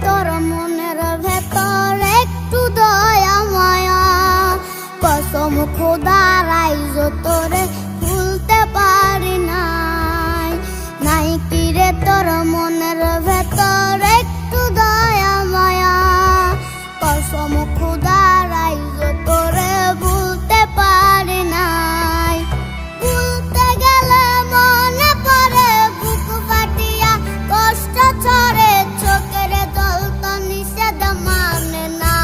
তোর মনের ভেতর একটু দয়া মায়া কসম খোদার আইজ তোরে ভুলতে পারি নাই। নাই কি রে তোর মনের ভেতর একটু দয়া মায়া, কসম খোদার আইজ তোরে ভুলতে পারি নাই। ভুলতে গেলে মনে পড়ে বুক ফাটিয়া কষ্ট ছড়ে, চোখের জল তো নিষেধ মানে না।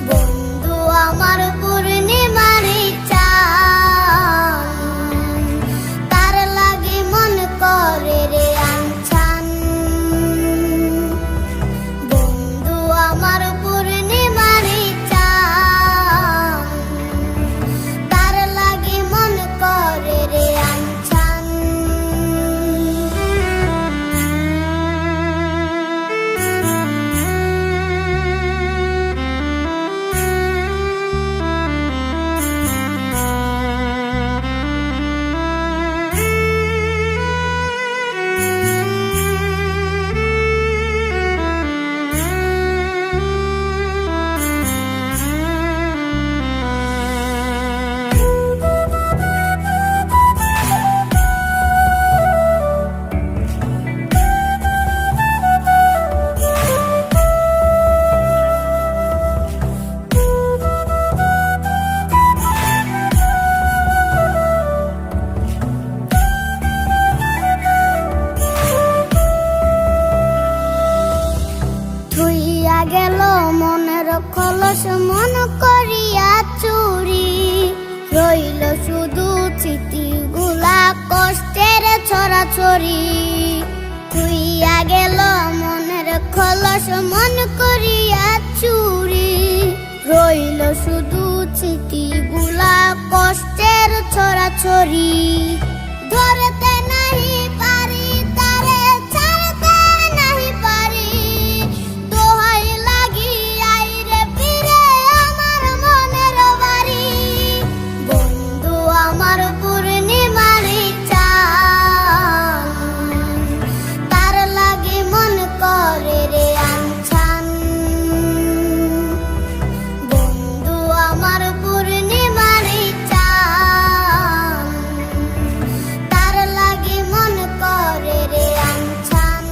বন্ধু আমার পূর্ণিমারি চাঁদ, তার লাগি মন করে রে আনছান। বন্ধু আমার পূর্ণিমারি চাঁদ, তার লাগি মন করে রে আনছান। থুইয়া গেল মনের কলস মন করিয়া চুরি, রইল শুধু স্মৃতিগুলা কষ্টের ছড়াছড়ি। থুইয়া গেল মনের কলস মন করিয়া চুরি, রইল শুধু স্মৃতিগুলা কষ্টের ছড়াছড়ি। ধরতে নাহি পারি তারে, ছাড়তে নাহি পারি, দোহাই লাগি আইরে ফিরে আমার মনের বাড়ি। বন্ধু আমার পূর্ণিমারি চাঁদ, তার লাগি মন করে রে আনছান। বন্ধু আমার পূর্ণিমারি চাঁদ, তার লাগি মন করে রে আনছান।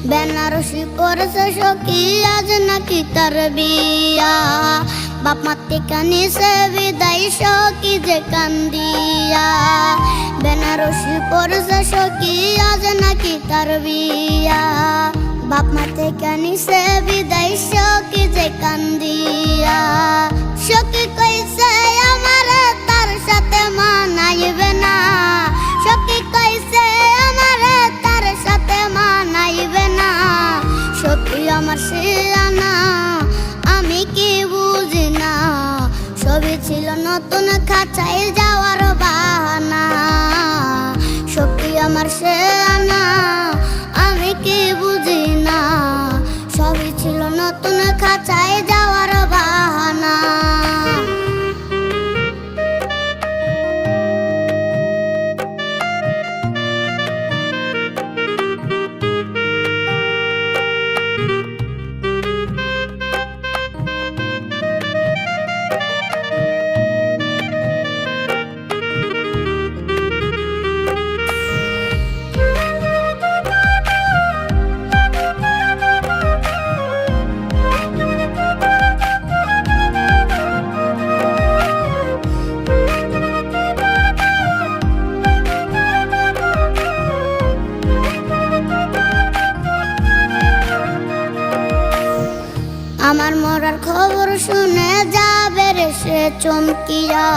বেনারসি পরছে সখী আজ নাকি তার বিয়া, বাপ মাতে কানিছে বিদায় সখী যে কান্দিয়া। বেনারসি পরছে সখী আজ নাকি তার বিয়া, বাপ মাতে কানিছে বিদায় সখী যে কান্দিয়া। সখী কইছে আমারে তার সাথে মানাইবে না, সখী কইছে আমারে তার সাথে মানাইবে না। সখী আমার শিয়ানা আমি কি বুঝি না, সবই ছিল নতুন খাঁচায় যাওয়ার বাহানা। সখী আমার শিয়ানা আমি কি বুঝি না, সবই ছিল নতুন খাঁচায় যাওয়ার বাহানা। আমার মরার খবর শুনে যাবে রে সে চমকিয়া,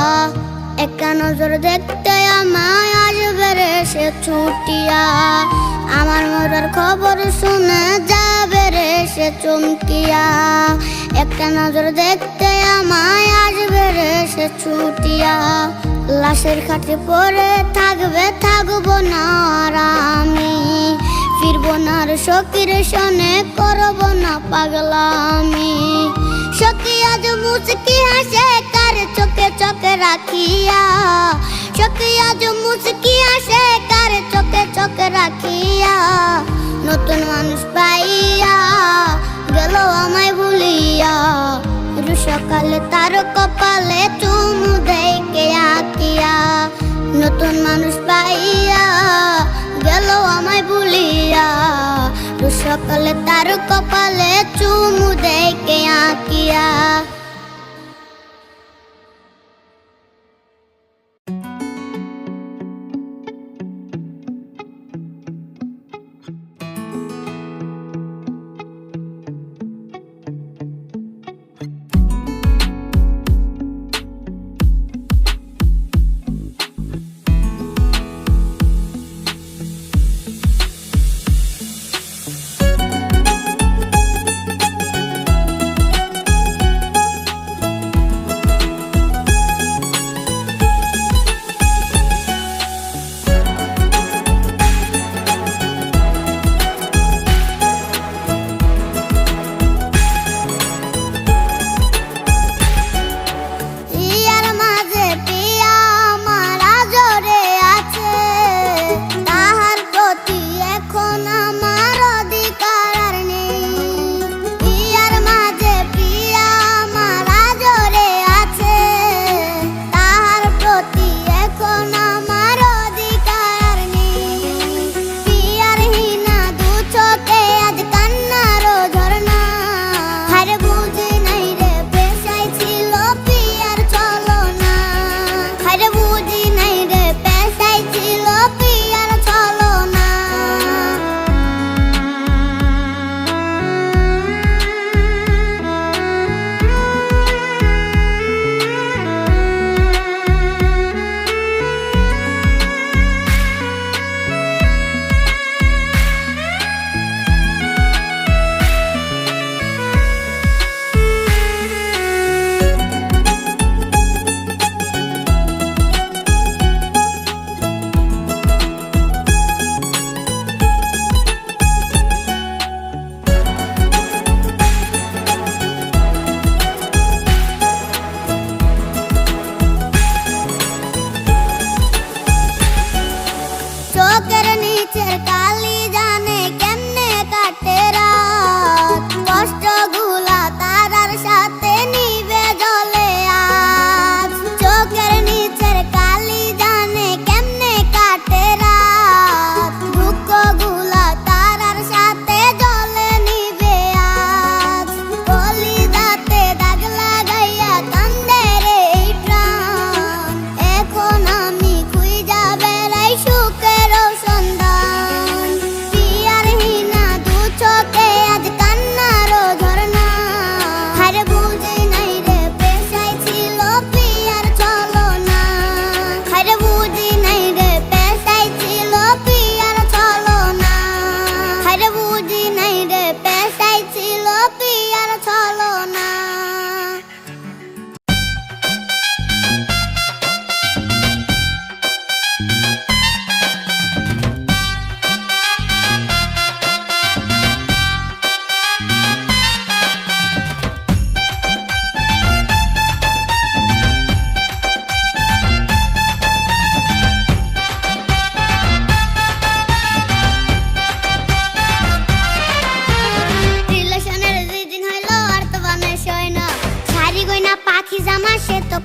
একটা নজর দেখতে আমায় আসবে রে সে ছুটিয়া। আমার মরার খবর শুনে যাবে রে সে চমকিয়া, একটা নজর দেখতে আমায় আসবে রে সে ছুটিয়া। লাশের খাটে পড়ে থাকবো না আর আমি, ফিরবো না আর সখীর সনে, করবো না পাগলামি। সখী আজ মুচকি হাসে কার চোখে চোখে রাখিয়া, সখী আজ মুচকি হাসে কার চোখে চোখে রাখিয়া। নতুন মানুষ পাইয়া গেল আমায় ভুলিয়া, সকালে তার কপালে চুমু দেখে আঁকিয়া। নতুন মানুষ পাইয়া গেল আমায় ভুলিয়া, সকালে তার কপালে চুমু দেখে আঁকিয়া।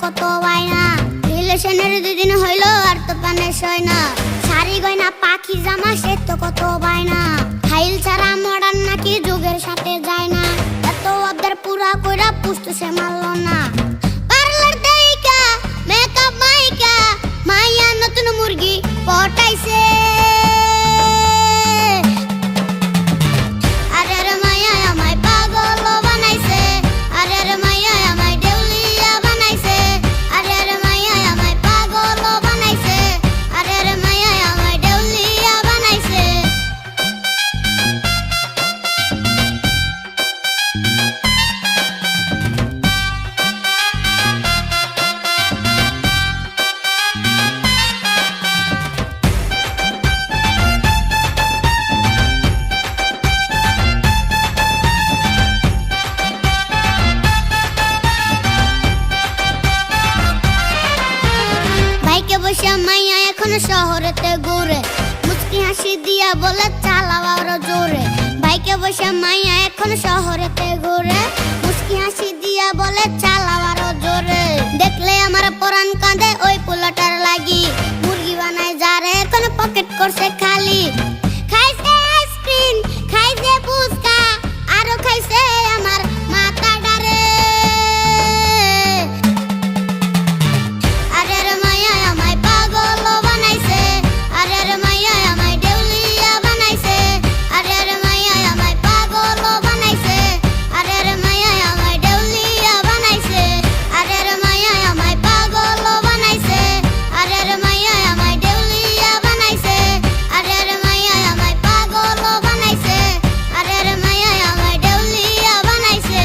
কত বায়না, রিলেশনের দুদিন হইলো আর তো পানে সয় না। শাড়ি গয়না পাখি জামা সে তো কত বায়না, ফাইল ছাড়া মডার্ন নাকি যুগের সাথে যায় না। এত ওদের পুরা কইরা পুষতে সে মারলো না। পার্লার দেইকা মেকআপ মাইকা মাইয়া নতুন মুরগি পটাইছে। আরে রে মাইয়া আমায় পাগল বানাইছে, এখন শহরেতে ঘুরে, মুচকি হাসি দিয়া বলে চালাও আরো জোরে। বাইকে বসে মাইয়া এখন শহরেতে ঘুরে, মুচকি হাসি দিয়া বলে চালাও আরো জোরে। দেখলে আমার পরাণ কাঁদে ওই পোলাটার লাগি, মুরগি বানায় যারে এখন পকেট করছে খালি। খাইছে আইসক্রিম, খাইছে ফুচকা, আরো খাইছে আমার মাথা ডারে। আরে রে মাইয়া আমায় পাগল বানাইছে, আরে রে মাইয়া আমায় দেউলিয়া বানাইছে, আরে রে মাইয়া আমায় পাগল বানাইছে, আরে রে মাইয়া আমায় দেউলিয়া বানাইছে, আরে রে মাইয়া আমায় পাগল বানাইছে, আরে রে মাইয়া আমায় দেউলিয়া বানাইছে, আরে রে মাইয়া আমায় পাগল বানাইছে, আরে রে মাইয়া আমায় দেউলিয়া বানাইছে।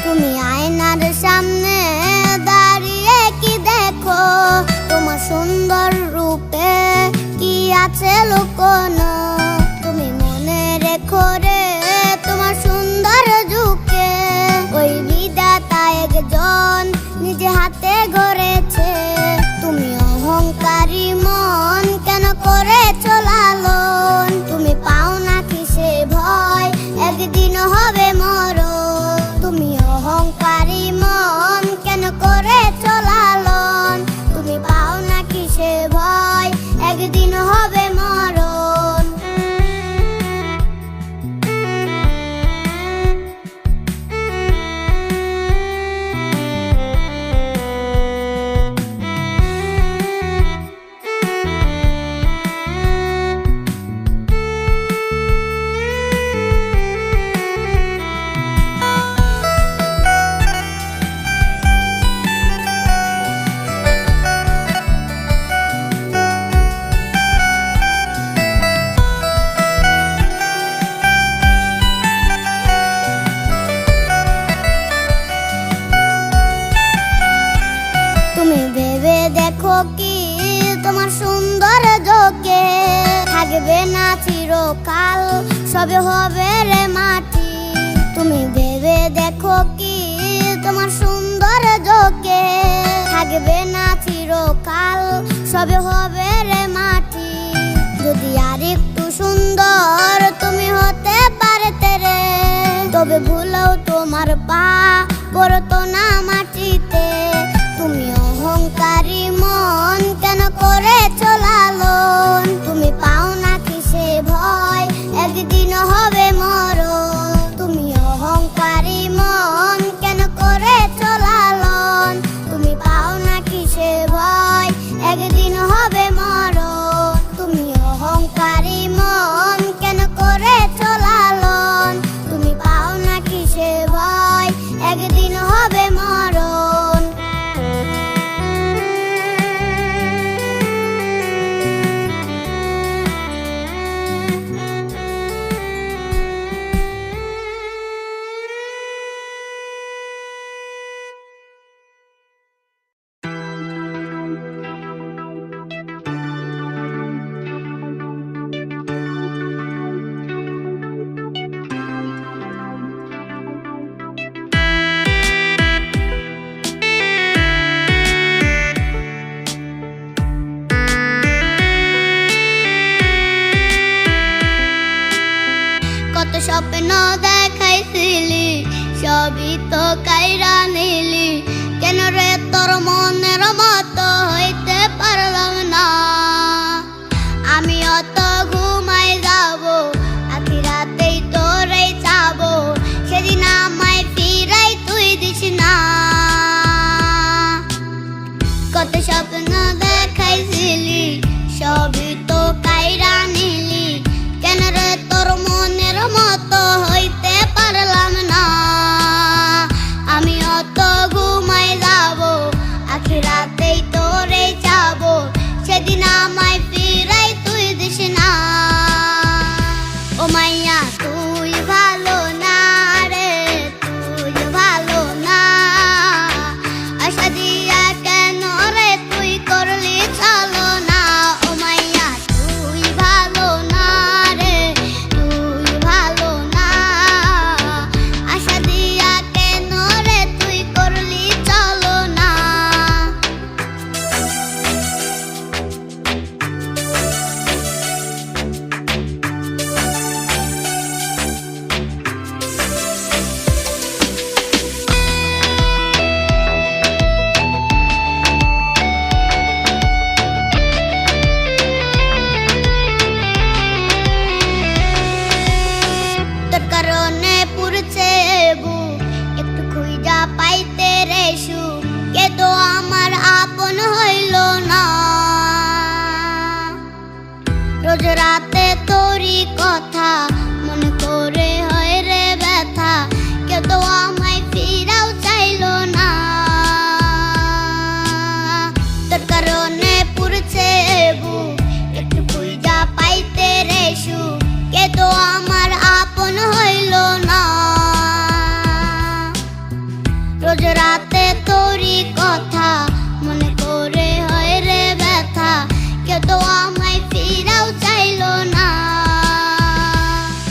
তুমি আয়নার সামনে দাঁড়িয়ে কি দেখো, তোমার সুন্দর রূপে কি আছে লুকোনো। তুমি মনে রেখো রে তোমার সুন্দর যুগকে, ওই বিধাতা একজন নিজে হাতে গড়েছে। তুমি অহংকারী মন কেন করেছো লালন, তুমি পাও না কিসে ভয় একদিন হবে মরণ। তুমি অহংকারী মন কেন করেছো লালন, তুমি পাও না কিসে ভয় একদিন হবে মরণ। তুমি ভেবে দেখো কি তোমার সুন্দর যোগে থাকবে না চিরকাল, সবে হবে রে মাটি। তুমি ভেবে দেখো কি তোমার সুন্দর যোগে থাকবে না চিরকাল, সবে হবে রে মাটি। যদি আর একটু সুন্দর তুমি হতে পারতে রে, তবে ভুলেও তোমার পা পড়তো না মাটিতে। তুমি অহংকারী মন কেন করেছো লালন, তুমি পাও না কিসে ভয় একদিন হবে মরণ। তুমি অহংকারী মন কেন করেছো লালন, তুমি পাও না কিসে ভয় একদিন হবে মরণ। তুমি অহংকারী মন কেন করেছো লালন, তুমি পাও না কিসে ভয় একদিন হবে মরণ। কত স্বপ্ন দেখাইছিলি সবই তো কাইরা নিলি, কেন রে তোর মনের মতো হইতে পারলাম না। আমি অত ঘুমাই যাব, আখি রাতেই তোরে চাবো, সেদিন আমায় ফিরাই তুই দিস না। কত স্বপ্ন দেখাইছিলি সবই তো কাইরা নিলি, কেন রে তোর মনের মতো হইতে পারলাম না। আমি অত ঘুমাই যাব, আখিরাতেই তোরে যাব, সেদিন আমায় ফিরাই তুই দিস না। ও মাইয়া তুই ভালো না রে, তুই ভালো না। আশা দিয়া কেন রে তুই করলি চলো না। ও মাইয়া তুই ভালো না রে, তুই ভালো না। আশা দিয়া কেন রে তুই করলি চলো না। তোর কারণে পুরছে বুক, একটু খুঁজা পাইতে রে সুখ, কে তো আমার আপন হইল না। রোজ রাতে তোরই কথা মনে করে হয় রে ব্যথা, কে তো আমায় ফিরাও চাইল না। তোর কারণে পুরছে বুক, একটু খুঁজা পাইতে রে সুখ, কে তো আমার আপন হইল না। রোজ রাতে তোরই কথা মনে করে হয় রে ব্যথা, কে তো আমায় ফিরাও চাইল না।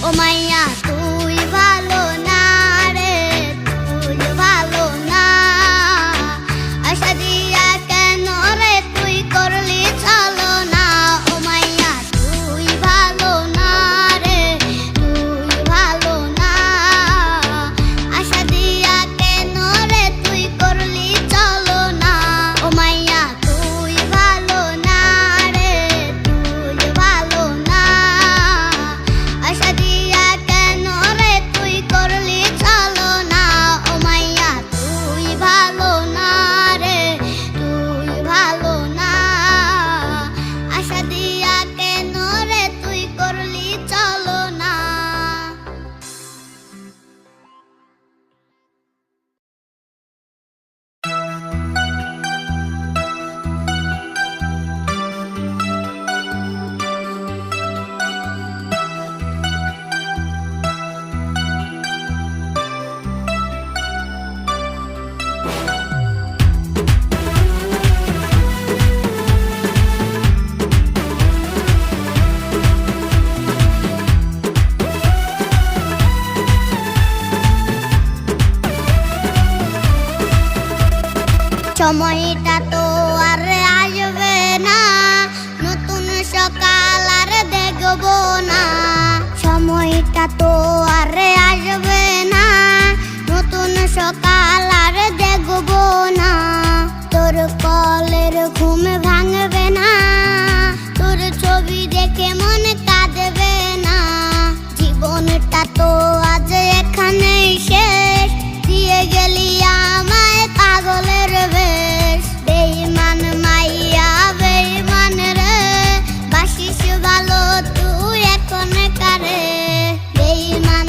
ও মাইয়া তুই ভালো না রে, তুই ভালো না। আশা দিয়া কেন রে তুই করলি চলো না। ও মাইয়া তুই ভালো না রে, তুই ভালো না। আশা দিয়া কেন রে তুই করলি চলো না। ও মাইয়া তুই ভালো না রে, তুই ভালো না। আশা দিয়া কেন রে তুই করলি চলো না। ও মাইয়া তুই ভালো না রে, তুই ভালো না। আশা দিয়া কেন রে তুই করলি চলো না। সময়টা তো আর আসবে না, নতুন সকাল আর দেখবো না। সময়টা তো আর আসবে না, নতুন সকাল আর দেখবো না। তোর কলের ঘুম ভাঙবে না, তোর ছবি দেখে মন কাঁদবে না। জীবনটা তো আজ এখানেই শেষ, দিয়ে গেলি আমায় পাগলের বেশ। বেঈমান মাইয়া বেঈমান রে, বাসিস ভালো তুই এখন কারে। বেঈমান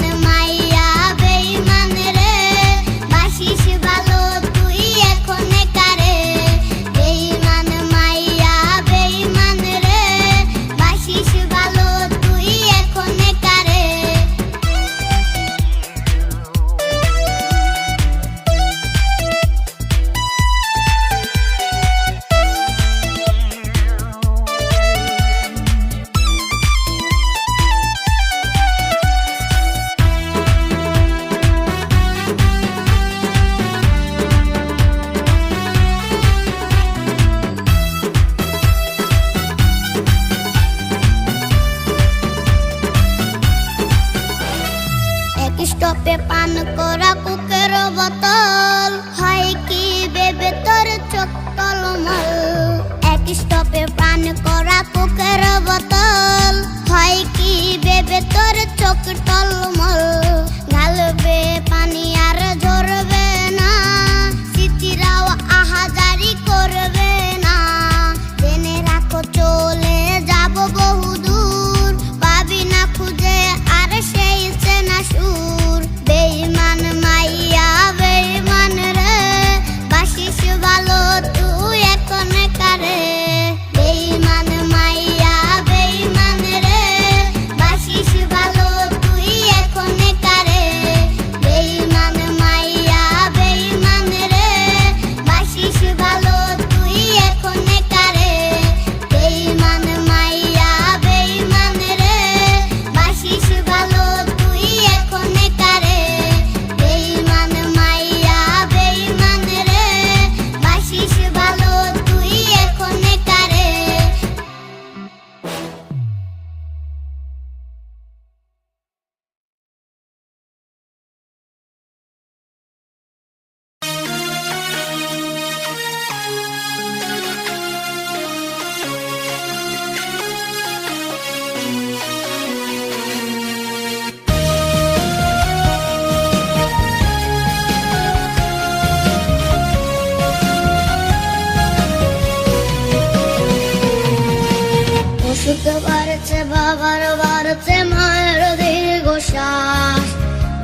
অসুখ বাড়ছে বাবার বাড়ছে মায়ের দীর্ঘশ্বাস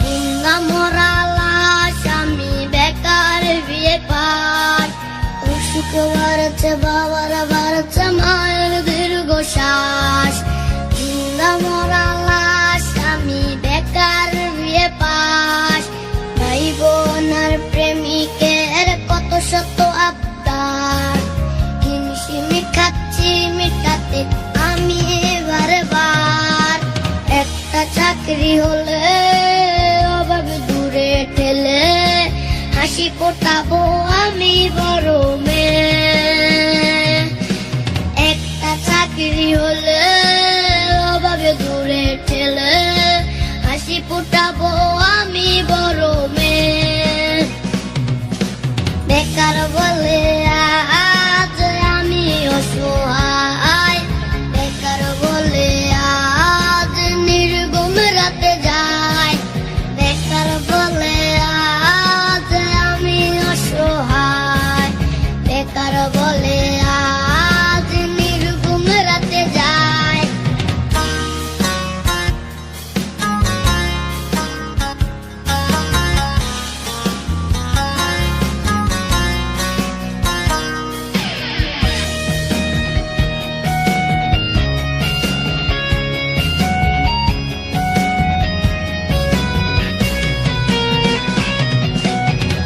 কিংবা মরা লাশ আমি বেকার বিয়ে পার অসুখ বাড়ছে বাবার বাড়ছে মায়ের দীর্ঘশ্বাস কিংবা মরা লাশ আমি বেকার বিয়ে পাস ভাই বোন আর প্রেমিকের কত শত আবদার হিমশিমি খাচ্ছি মিটাতে আমি বারবার একটা চাকরি হলে অভাব দূরে ঠেলে হাসি ফোটাবো আমি বড় মেয়ে একটা চাকরি হলে অভাবে দূরে ঠেলে হাসি ফোটাবো আমি বড় মেয়ে বেকার বলে আজ আমি অসহায় বেকার বলে আজ নির্গুম রাতে যাই বেকার বলে আজ আমি অসহায় বেকার বলে আজ নির্গুম রাতে যাই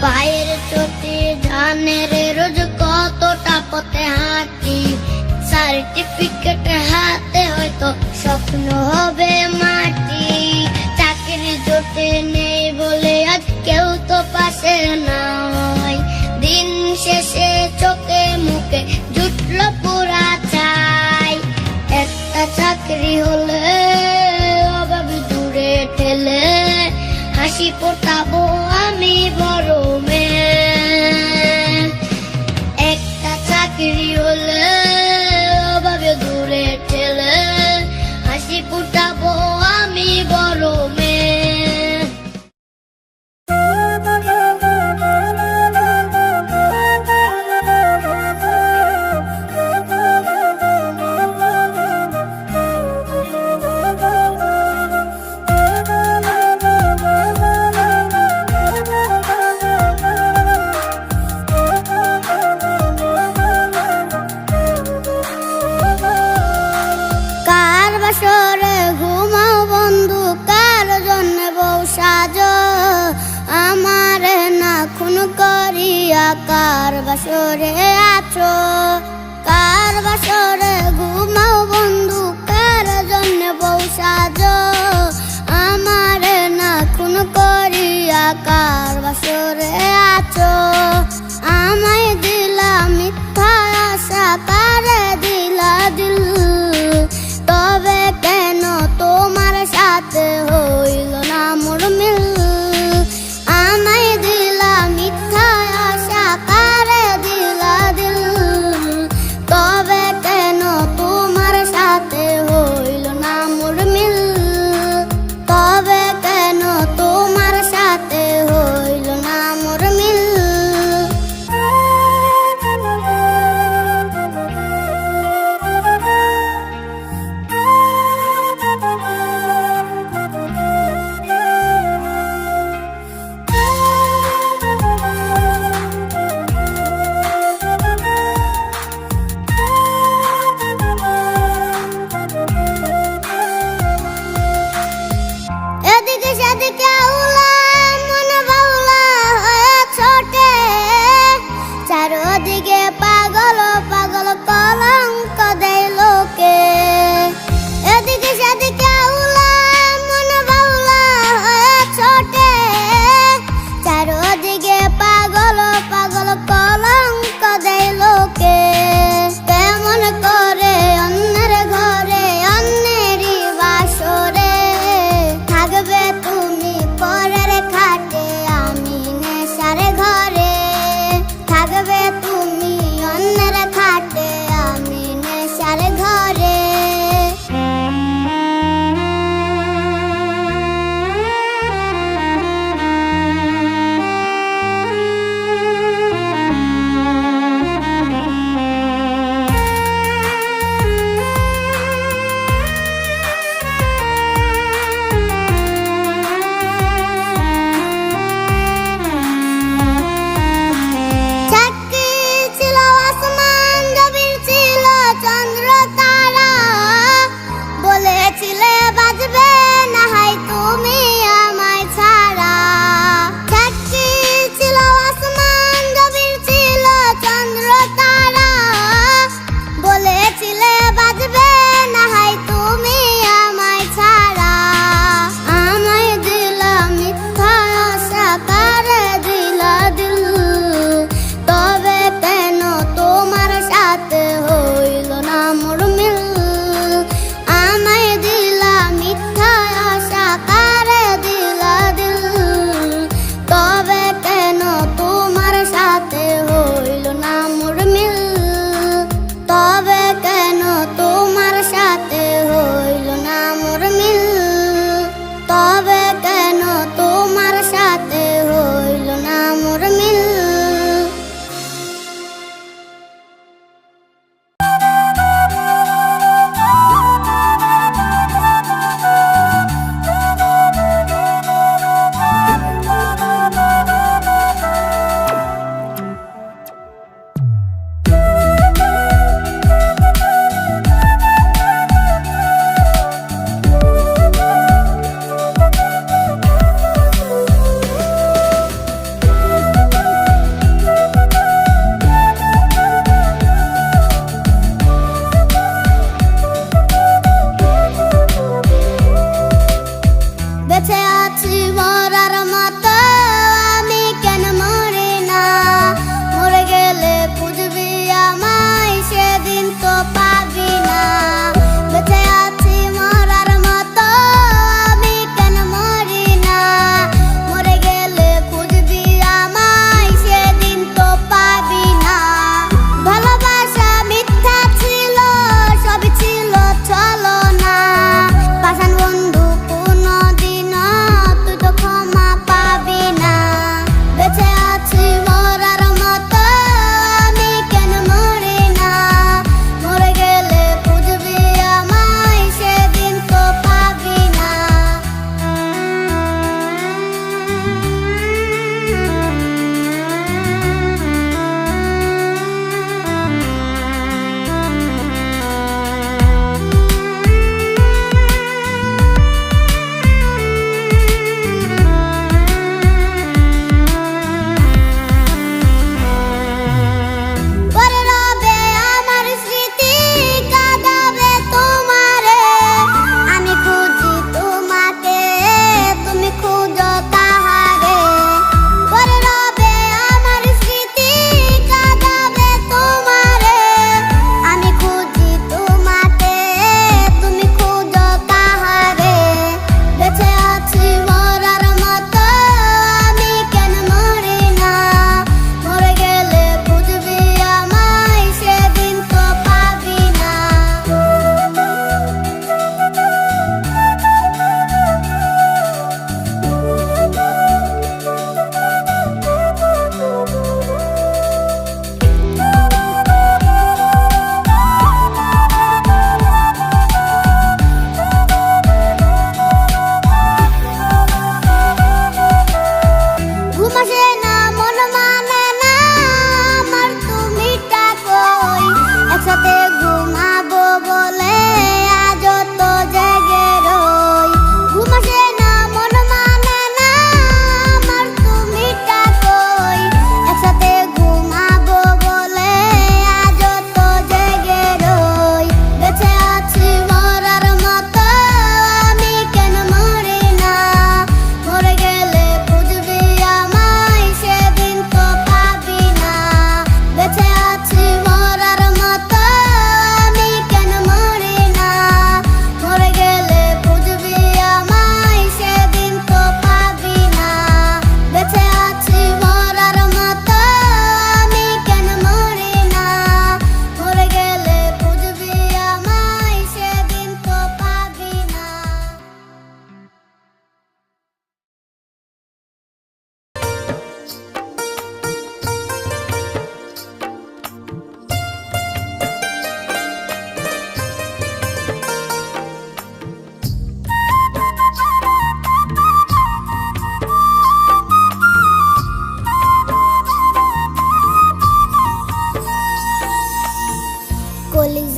পায়ের চোটে জানের রোজ কতটা পথে হাঁটি সার্টিফিকেট হাতে হয়তো স্বপ্ন হবে মাটি চাকরি জোটে নেই বলে আজ কেউ তো পাশে নাই দিন শেষে চোখে মুখে জুটলো পুরা চাই একটা চাকরি হলে অভাব দূরে ঠেলে হাসি ফোটাবো আমি বড় মেয়ে একটা চাকরি হলে অভাবে দূরে ঠেলে হাসি ফোটাবো আমি বড় মেয়ে বাসরে ঘুমাও বন্ধু কার জন্য বউ সাজো আমার না খুন করিয়া কার বাসরে আছো কার বাসরে ঘুমাও বন্ধু কার জন্য বউ সাজো আমার না খুন করিয়া কার বাসরে আছো আমায় দিলা মিথ্যা আশা কারে দিলা দিল তবে কেন তোমার সাথে হইল না মোর মিল আমায় দিলা মিথ্যা আশা কারে দিলা দিল তবে কেন তোমার সাথে হইল না মোর মিল তবে কেন তোমার সাথে হইল না মোর মিল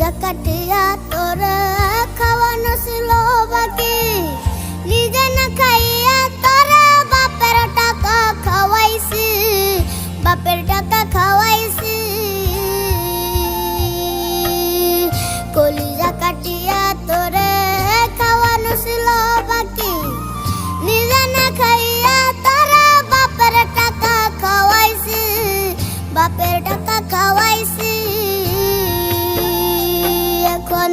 কলিজা কাটিয়া তোরে খাওয়ানো ছিল বাকি, নিজে না খাইয়া তোরে বাপের টাকা খাওয়াইছি, বাপের টাকা খাওয়াইছি। কলিজা কাটিয়া তোরে খাওয়ানো ছিল বাকি, নিজে না খাইয়া তোরে বাপের টাকা খাওয়াইছি, বাপের টাকা খাওয়াইছি। এখন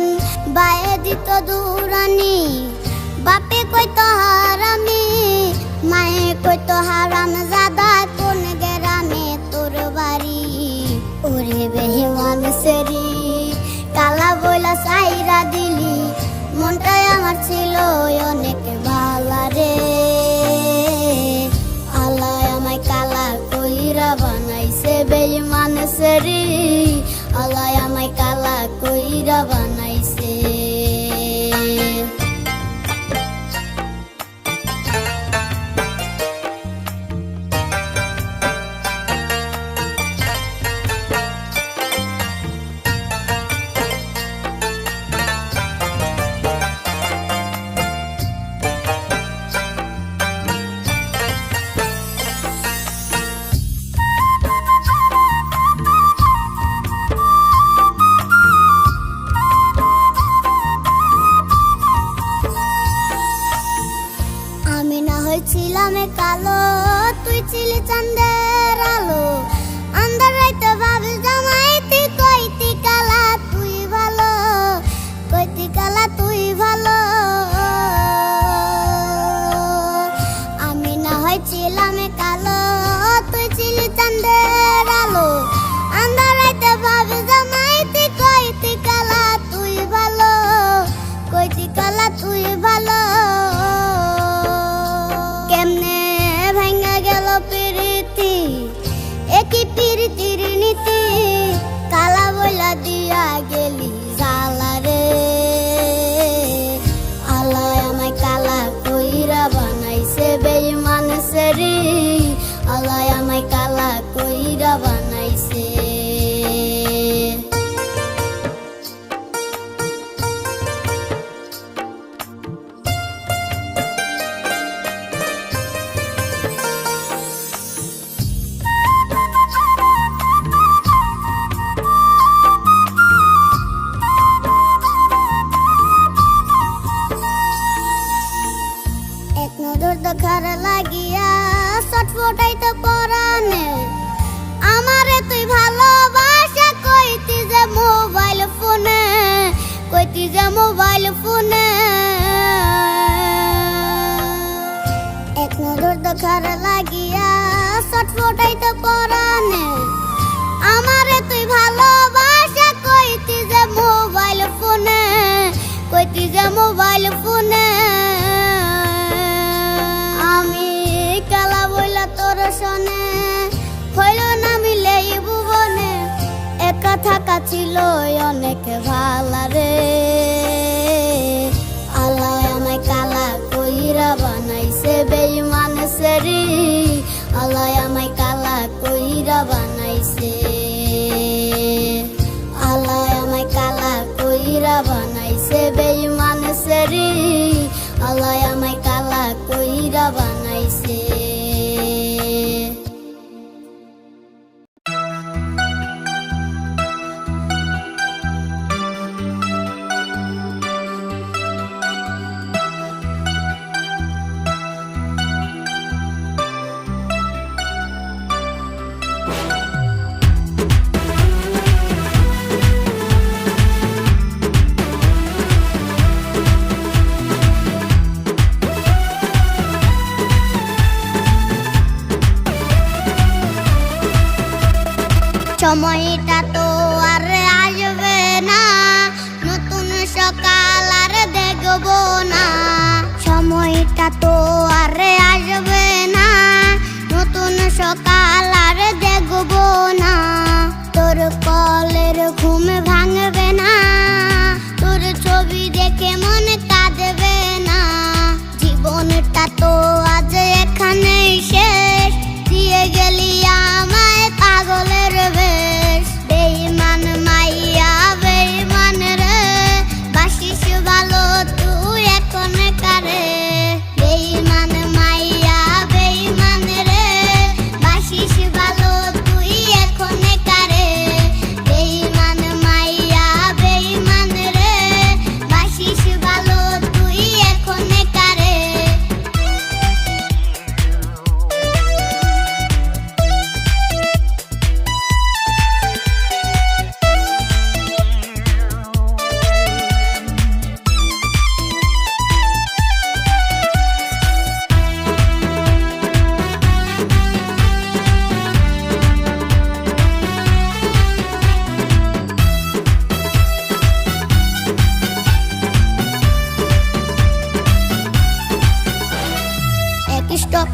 বায়ে দিত দুরানি, বাপে কইতো হারামি, মায়ে কইতো হারাম জাদা, কোন গ্রামে তোর বাড়ি? ওরে বেহিমান সেরি কালা বইলা সাইরা দিলি, মনটাই আমার ছিল অনেক ভালা রে। আল্লাহ আমায় কালা কইরা বানাইছে বেইমান সেরি, আল্লাহ আমায় কালা কইরা বানাইছে। ছিলাম কালো, তুই ছিলি চাঁদের আলো, আন্ধার রাইতে ভাবি জামাই তুই কইতি কালা তুই ভালো, কইতি কালা তুই ভালো। আমি না হয়েছিলাম কালো, তুই ছিলি চাঁদের আলো, আন্ধার রাইতে ভাবি জামাই তুই কইতি কালা তুই ভালো, কইতি কালা তুই ভালো। কেমনে ভাঙ্গা গেল প্রীতি, একই প্রীতির নীতি, কালা বইলা দিয়া গেলি জালা রে। আল্লাহ আমায় কালা কইরা বানাইছে বেইমান সেরি, আল্লাহ আমায় কালা কইরা বানাইছে। দেখার লাগিয়া ছটফটাইতে পরানে, আমারে তুই ভালোবাসা কইতি যে মোবাইল ফোনে, কইতি যে মোবাইল ফোনে। এক নজর দেখার লাগিয়া ছটফটাইতে পরানে, আমারে তুই ভালোবাসা কইতি যে মোবাইল ফোনে, কইতি যে মোবাইল ফোনে। আমি কালা বইলা তোর শোনে, হইল না মিলে ভুবনে, একা থাকা ছিল অনেক ভালা রে। আল্লাহ আমায় কালা কইরা বানাইছে বেইমান সেরি, আল্লাহ আমায় কালা কইরা বানাইছে। আল্লাহ আমায় কালা কইরা বানাইছে বেইমান সেরি, আল্লাহ আমায় কালা কইরা বানাইছে। সময়টা তো আর আসবে না, নতুন সকাল আর দেখব না। সময়টা তো আর আসবে না, নতুন সকাল আর দেখব না। তোর কলের ঘুম ভাঙবে না, তোর ছবি দেখে মন কাঁদবে না। জীবনটা তো আজ এখানেই শেষ, দিয়ে গেলি আমায় পাগলের বেশ। বেঈমান মাইয়া বেঈমান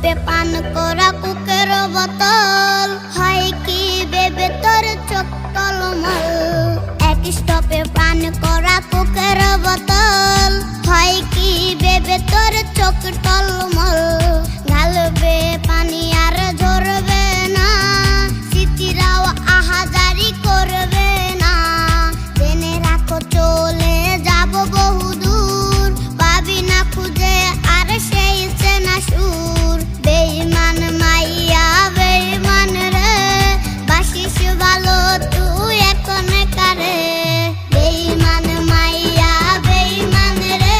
স্টপে পান করা কোকের বোতল, হয় কি ভেবে তোর চোখ টলমল। এক স্টপে পান করা কোকের বোতল, হয় কি ভেবে তোর চোখ টলমল। ঢালবে পানি আর ঝরবে না, স্মৃতিরাও আহাজারি করবে না। জেনে রাখো চলে যাব বহুদূর, পাবি না খুঁজে আর সেই চেনা সুর। বেঈমান মাইয়া বেঈমান রে, বাসিস ভালো তুই এখন কারে। বেঈমান মাইয়া বেঈমান রে,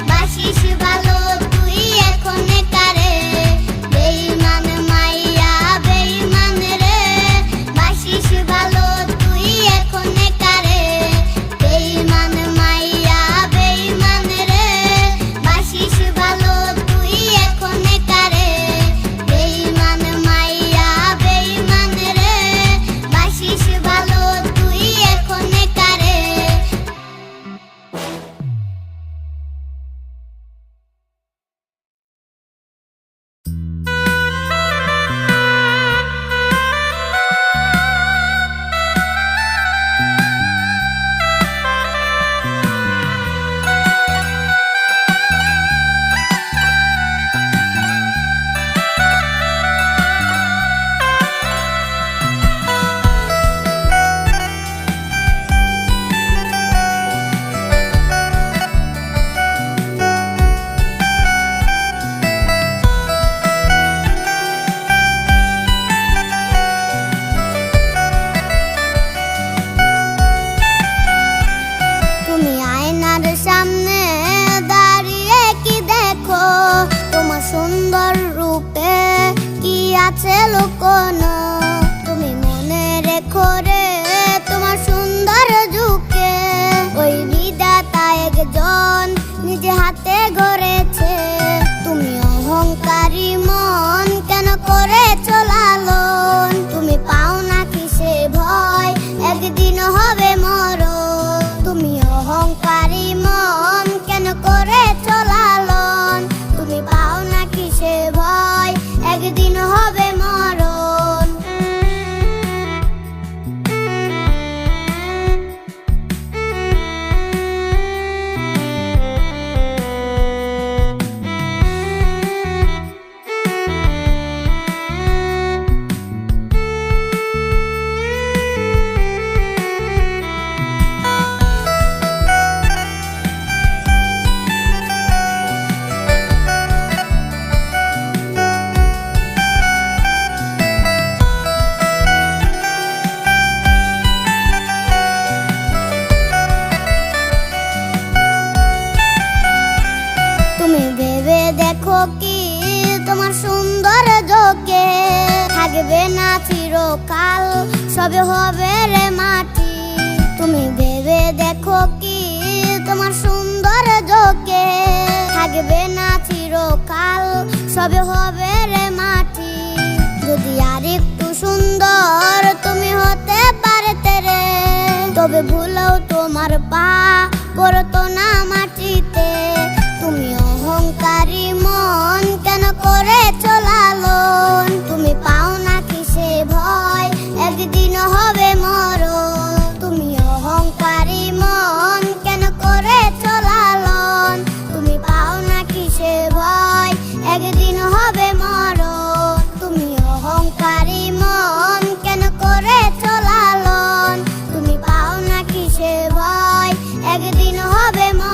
বাসিস ভালো তুই এখন কারে। বেঈমান মাইয়া বেঈমান রে, বাসিস ভালো তুই এখন কারে। বেঈমান মাইয়া বেঈমান রে, বাসিস ভালো তুই এখন কারে। বেঈমান মাইয়া বেঈমান রে, বাসিস ভালো তুই এখন কারে। তুমি আয়নার সামনে দাঁড়িয়ে কি দেখো, তোমার সুন্দর রূপে কি আছে লুকোনো। তুমি মনে রেখো রে তোমার সুন্দর ঝুঁকে, ওই বিধাতা একজন নিজে হাতে গড়েছে। তুমি অহংকারী মন কেন করেছো লালন, তুমি পাও না কিসে ভয় একদিন হবে মরণ। তুমি অহংকারী মন কেন করেছো লালন, তুমি পাও না কিসে ভয় একদিন হবে মরণ। তুমি ভেবে দেখো কি তোমার সুন্দর চোখে থাকবে না চিরকাল, সবে হবে রে মাটি। তুমি ভেবে দেখো কি তোমার সুন্দর চোখে থাকবে না চিরকাল, সবে হবে রে মাটি। যদি আর একটু সুন্দর তুমি হতে পারতে রে, তবে ভুলেও তোমার পা পড়তো না মাটিতে। তুমি অহংকারী মন কেন করেছো লালন, তুমি পাও না কিসে ভয় একদিন হবে মরণ। তুমি অহংকারী মন কেন করেছো লালন, তুমি পাও না কিসে ভয় একদিন হবে মরণ। তুমি অহংকারী মন কেন করেছো লালন, তুমি পাও না কিসে ভয় একদিন হবে মরণ।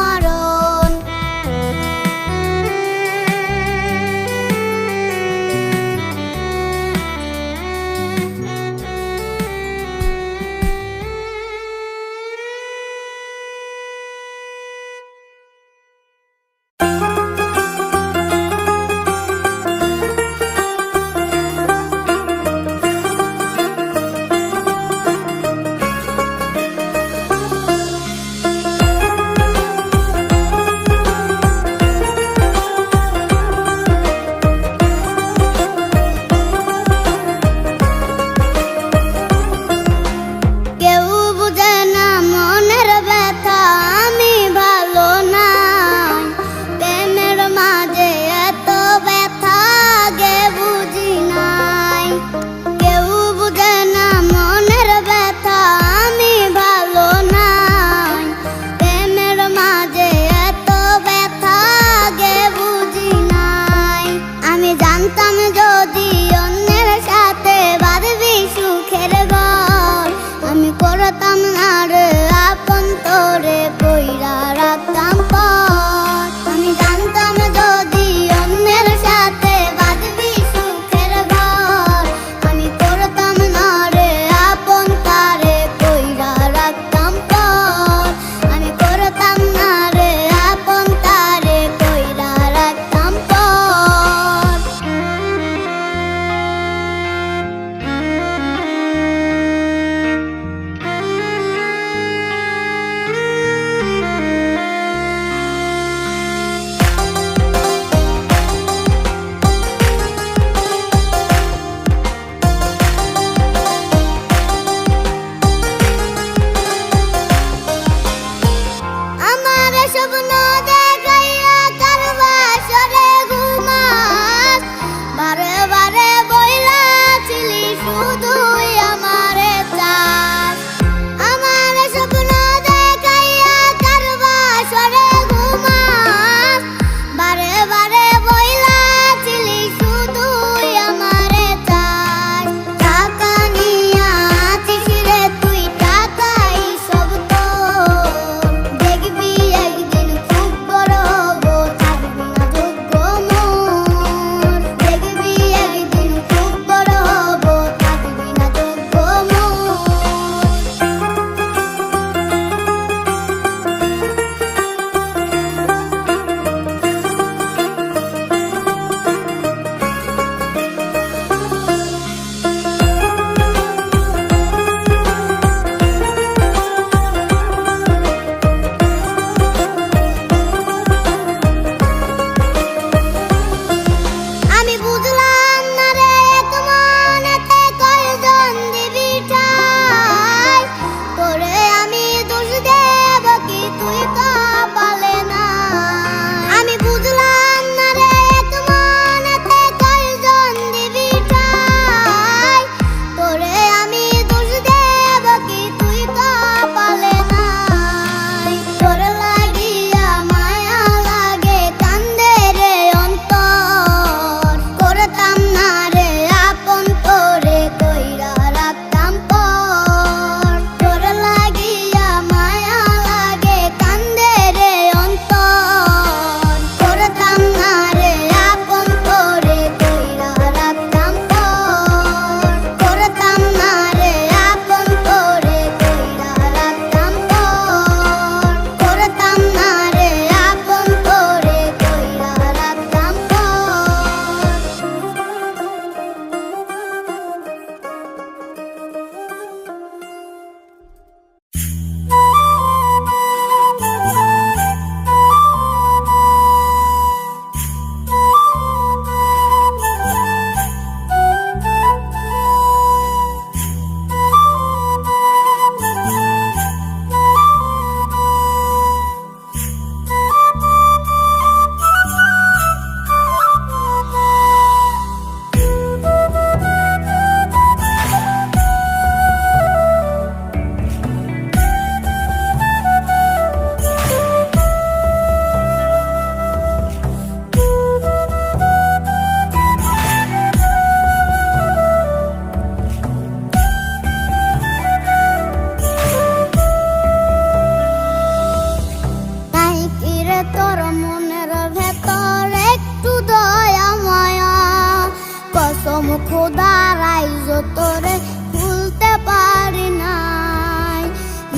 খোদার আইজো তোরে ভুলতে পারি নাই।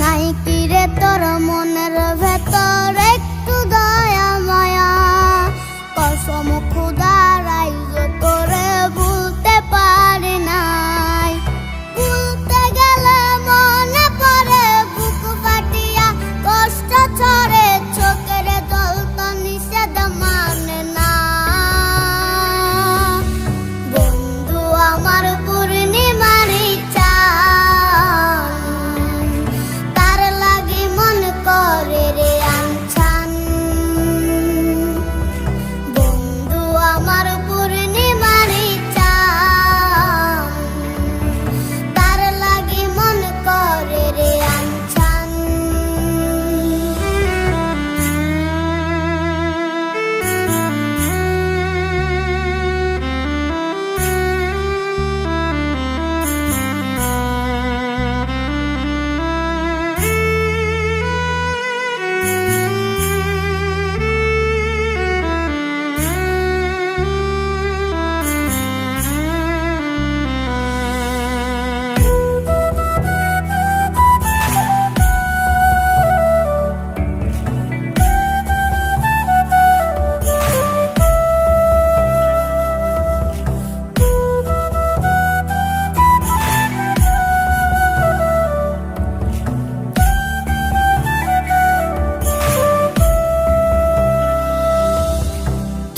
নাই কি রে তোর মনের ভেতর একটু দয়া মায়া, কসম খোদার আইজো তোরে ভুলতে পারি নাই। ভুলতে গেলে মনে পড়ে বুক ফাটিয়া কষ্ট ছড়ে, চোখের জল তো নিষেধ মানে না। বন্ধু আমার পূর্ণিমারি চাঁদ, তার লাগি মন করে রে আনছান। বন্ধু আমার পূর্ণিমারি চাঁদ, তার লাগি মন করে রে আনছান।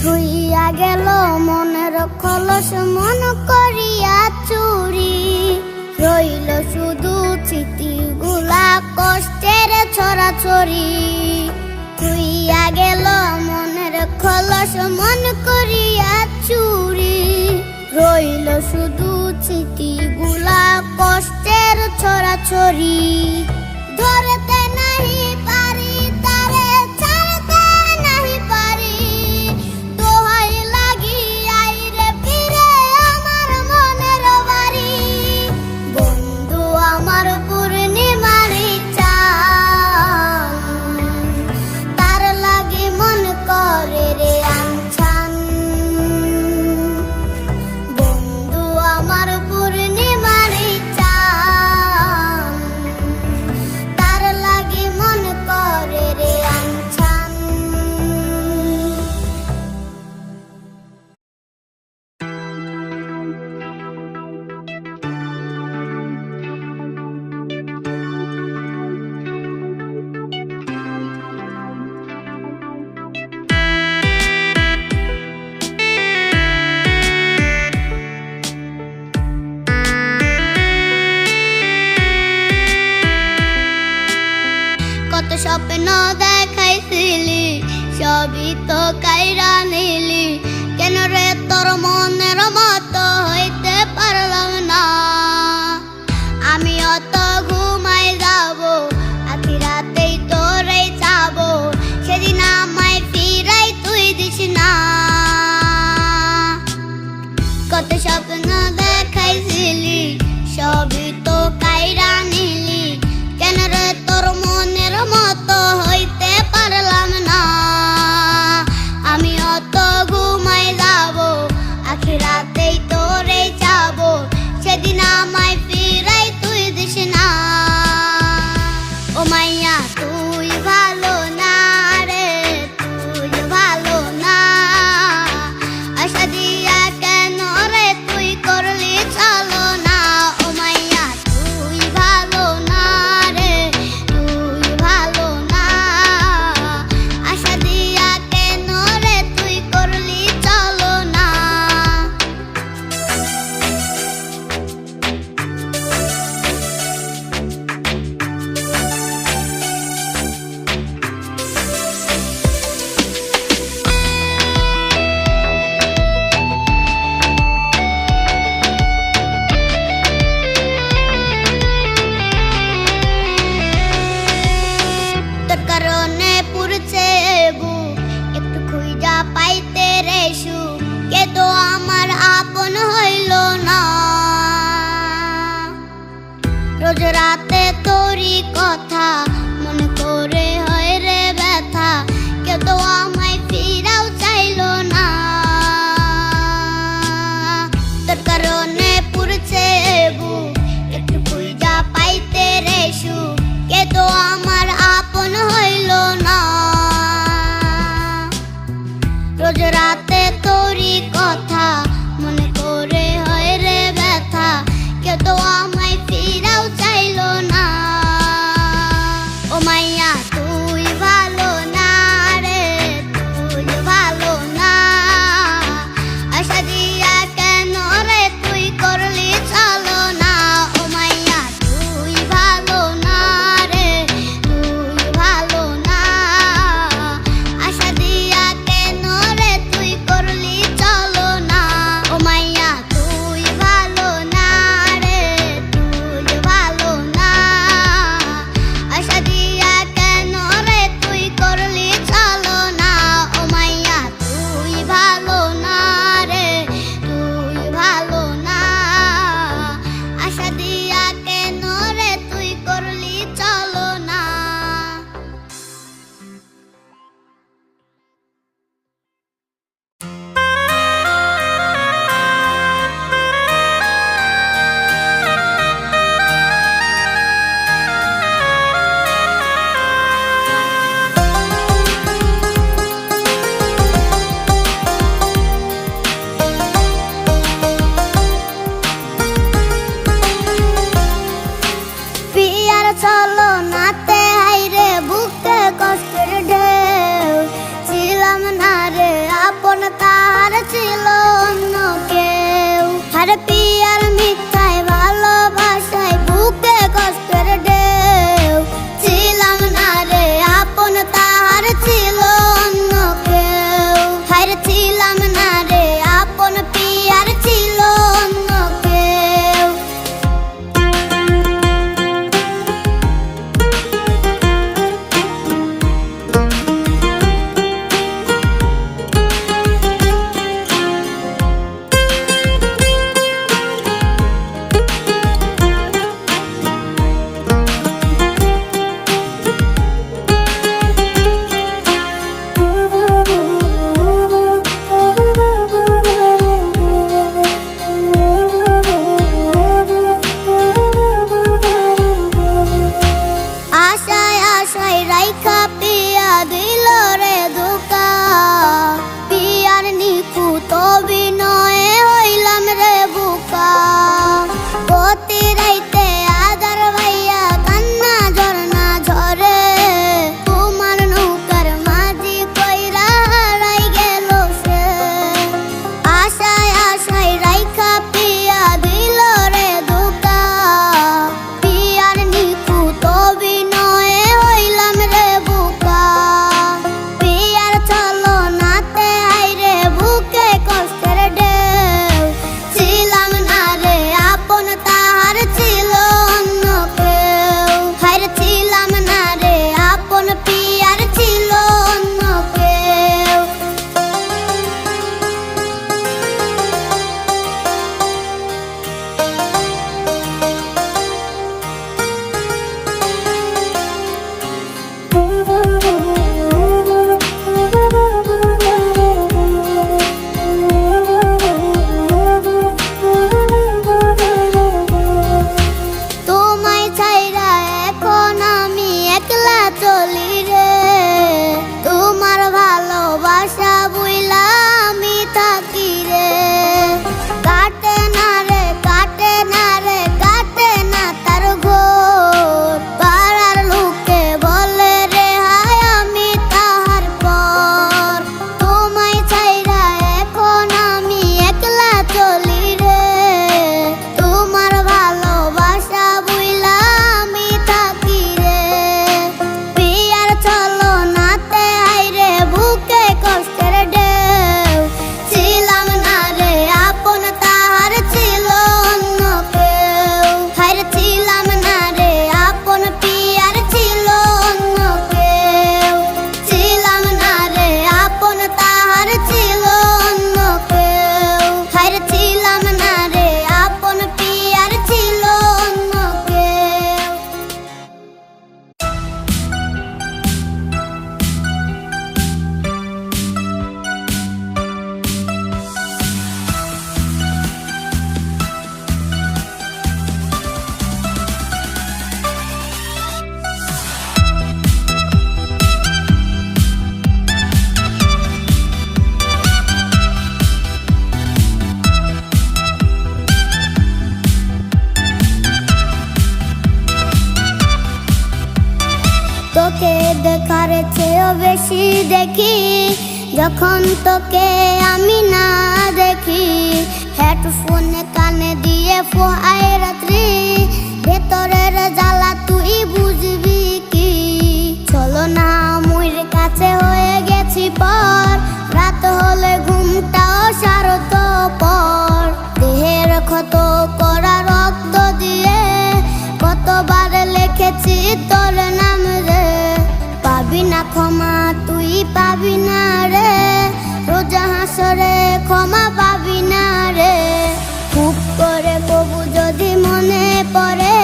থুইয়া গেল মনের খলস মন করিয়া চুরি, রইল শুধু স্মৃতিগুলা কষ্টের ছড়াছড়ি। থুইয়া গেল মনের খলস মন করিয়া চুরি, রইল শুধু স্মৃতিগুলা কষ্টের ছড়াছড়ি। ধরতে নাহি পারি তারে, ছাড়তে নাহি পারি, দোহাই লাগি আইরে ফিরে আমার মনের বাড়ি। বন্ধু আমার পূর্ণিমারি চাঁদ, তার লাগি মন করে রে আনছান। বন্ধু আমার পূর্ণিমারি চাঁদ, তার লাগি মন করে রে আনছান। কত স্বপ্ন দেখাইছিলি, সবই তো কাইরা নিলি, কেন রে তোর মনের মতো হইতে পারলাম না। আমি অত ঘুমাই যাব, আখি রাতেই তোরে চাবো, সেদিন আমায় ফিরাই তুই দিস না। কত স্বপ্ন দেখাইছিলি, সবই তো কাইরা নিলি, কেন রে তোর মনের মতো হইতে পারলাম না। আমি অত ঘুমাই যাব, আখি রাতেই তোরে যাবো, সেদিন আমায় ফিরাই তুই দিস না। বেশি দেখি যখন তোকে আমি না দেখি। হেডফোনে কানে দিয়ে ফোয়াই রাত্রি, ভেতরের জ্বালা তুই বুঝবি কি। চলো না মুইর কাছে হয়ে গেছি পর, রাত হলে ঘুমটাও সারত পর। দেহের ক্ষত করা রক্ত দিয়ে কতবার লিখেছি তোর নাম রে। পাবি না ক্ষমা তুই পাবি না রে, রোজা হাসরে ক্ষমা পাবি না রে। খুব করে কবু যদি মনে পড়ে,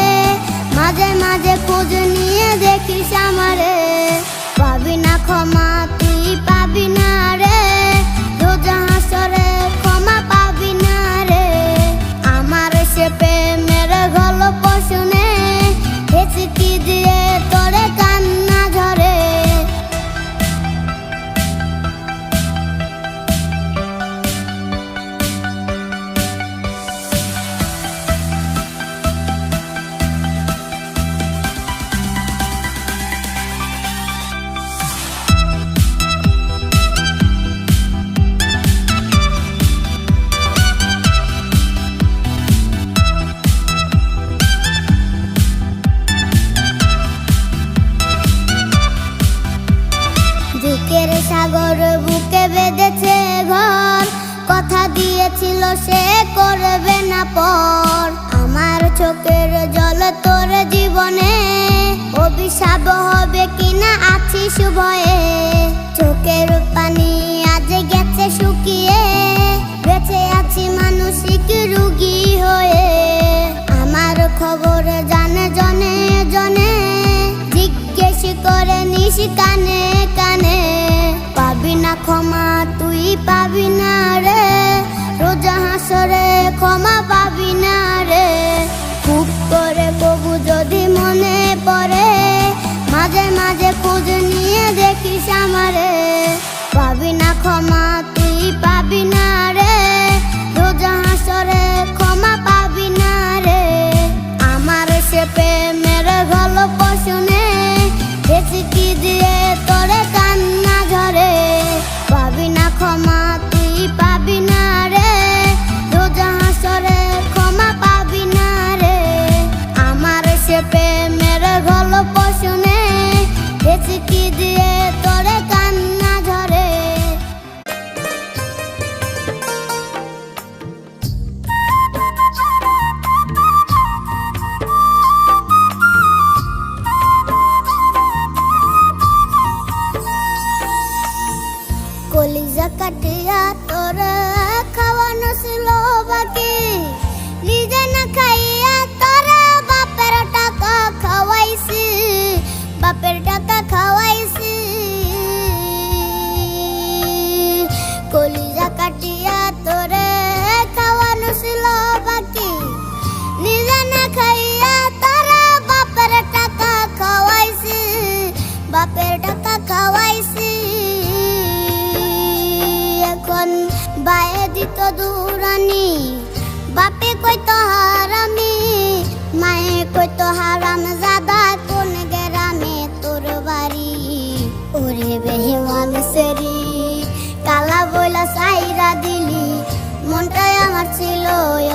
মাঝে মাঝে খোঁজ নিয়ে দেখিস আমারে। পাবি না ক্ষমা তুই পাবি না রে, রোজা হাসরে ক্ষমা পাবি না রে। আমার সে প্রেমের গল্প শুনে হেঁচকি দিয়ে তোরে কান্না ঝরে। দুঃখের সাগর বুকে বেঁধেছে ঘর, কথা দিয়েছিল সে করবে না পর। আমার চোখের জল তোর জীবনে অভিশাপ হবে কিনা আছিস ভয়ে। চোখের পানি আজ গেছে শুকিয়ে, বেঁচে আছি মানসিক রুগী হয়ে। আমার খবর জানে জনে জনে, জিজ্ঞেস করে নিস কানে কানে। পাবি না ক্ষমা তুই পাবি না রে, রোজা হাসরে ক্ষমা পাবি না রে। খুব করে কবু যদি মনে পড়ে, মাঝে মাঝে খোঁজ নিয়ে দেখিস আমারে। পাবি না ক্ষমা তুই পাবি না রে, রোজা হাসরে ক্ষমা পাবি না রে। আমার সে প্রেমের গল্প শুনে হেঁচকি দিয়ে তোরে কান্না ঝরে। পাবি না ক্ষমা তুই পাবি না রে, রোজা হাসরে ক্ষমা পাবি না রে। আমার সে প্রেমের গল্প শুনে হেঁচকি দিয়ে তোরে কান্না ঝরে। কলিজা কাটিয়া তোর খাওয়ানো ছিল বাকি, নিজে না খাইয়া তোর বাপের টাকা খাওয়াইছি, বাপের টাকা খাওয়াইছি। কলিজা কাটিয়া তোর খাওয়ানো ছিল বাকি, নিজে না খাইয়া তোর বাপের টাকা খাওয়াইছি, বাপের টাকা খাওয়াইছি। এখন বায়ে দিত দুরানি, বাপে কইতো হারামি, মায়ে কইতো হারাম জাদা। কোন গ্রামে তোর বাড়ি? ওরে বেহিমান সেরি, কালা বইলা সাইরা দিলি, মনটাই আমার ছিল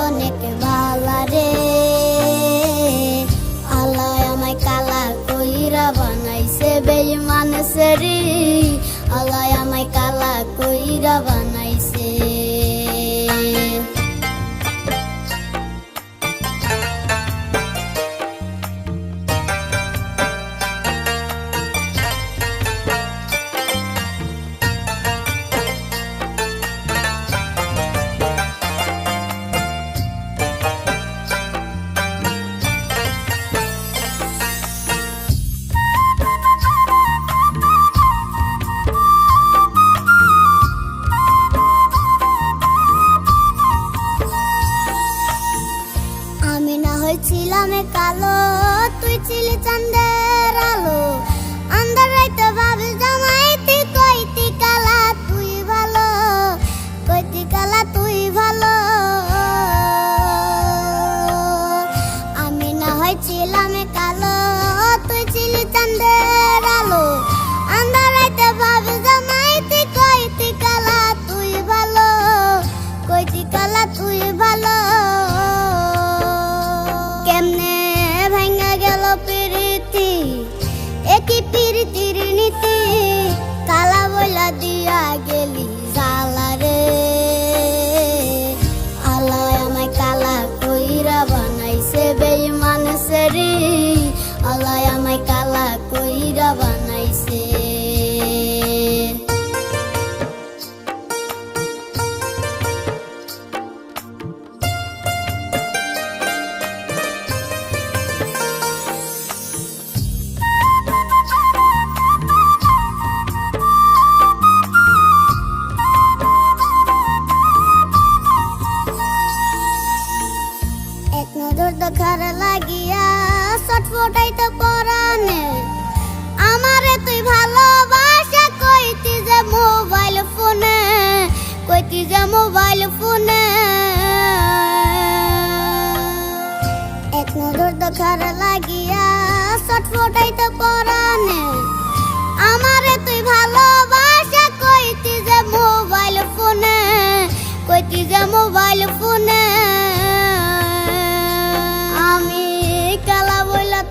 অনেক ভালা রে। আল্লাহ আমায় কালা কইরা বানাইছে বেইমান সেরি, আল্লাহ আমায় কালা কইরা বানাইছে।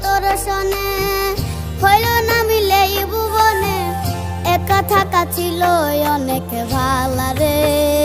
তোর সনে হইল না মিলে এই ভুবনে একা থাকা ছিল অনেক ভালা রে।